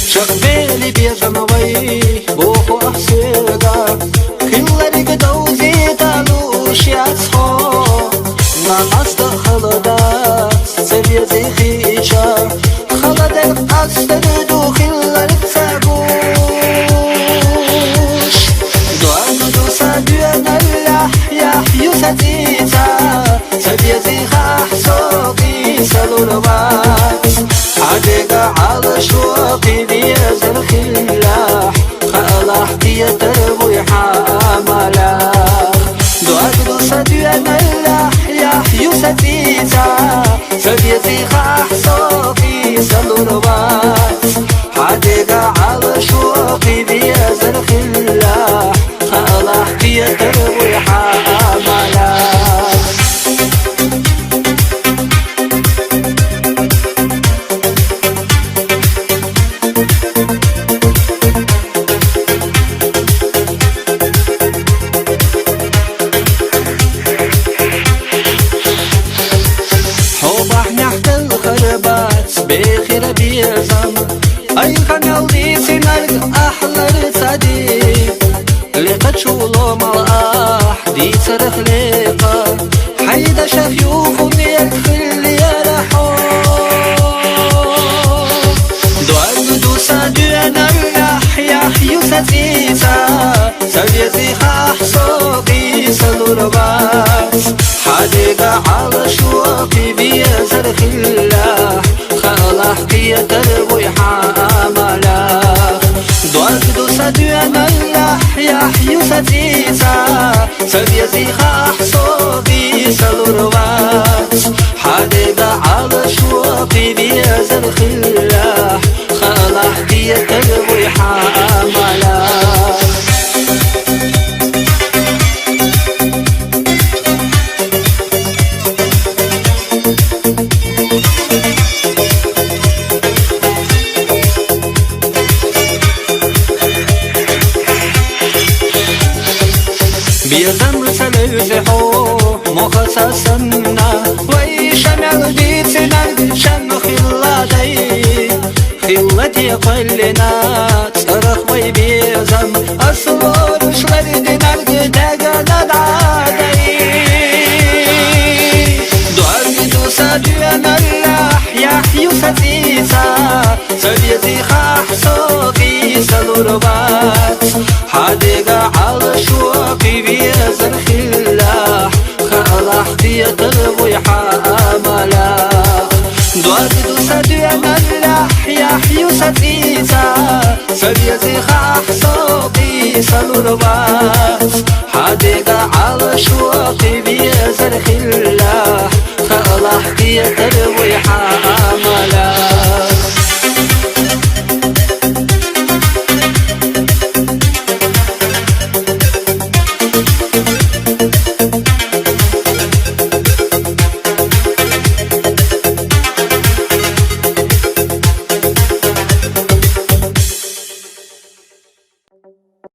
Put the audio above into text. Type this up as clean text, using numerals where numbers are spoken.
شغبالي بيجمعي بوخو أحسيدا خلالي قدوزي تالوش ياسخو ناقص خلدات سبيا زي خيشا خلدات أستردو خلالي تسابوش دوانو ساديانا اللحيا يساتيتا سبيا زي خاحسوكي سالوربات عديق على شوقي بيزر خلاح خلاح كي تربوي حاملا دوادو ساديانا اللحيا يساتيتا سبيتي خاحسوكي سالوربات عديق على شوقي بيزر خلاح خلاح كي تربوي حاملا بخير بيزم أي خنال دي سنرق أحلى صديق لقد شولو ملأح دي صرخ لقا حيدا شفيوخ ميك خلي يرحو دوال دو ساديانا النحيا يساتيتا سبيتي خاحسوكي سالوربات حديقة على شوقي بيزر خلاح خلاح كي تربوي حاملا دوالك دو ساديانا اللحيا يساتيتا سبيتي خاحسوكي سالوربات حديقة على شوقي بيزر خلاح خلاح كي تربوي حاملا بيزم سلوزحو مخصصنا ويشمل بيتنا شم خلاتي خلتي قلنا صرخ وي بيزم أصور شلدنا القداقنا دعادي دوار دو ساديانا اللحيا يساتيتا سبيتي خاحسوكي سالوربات حديقة على شوقي بيزر خلاح خلاح كي تربوي حاملا دوار دو ساديانا اللحيا يساتيتا سبيتي خاحسوكي سالوربات حديقة على شوقي بيزر خلاح خلاح كي تربوي حاملا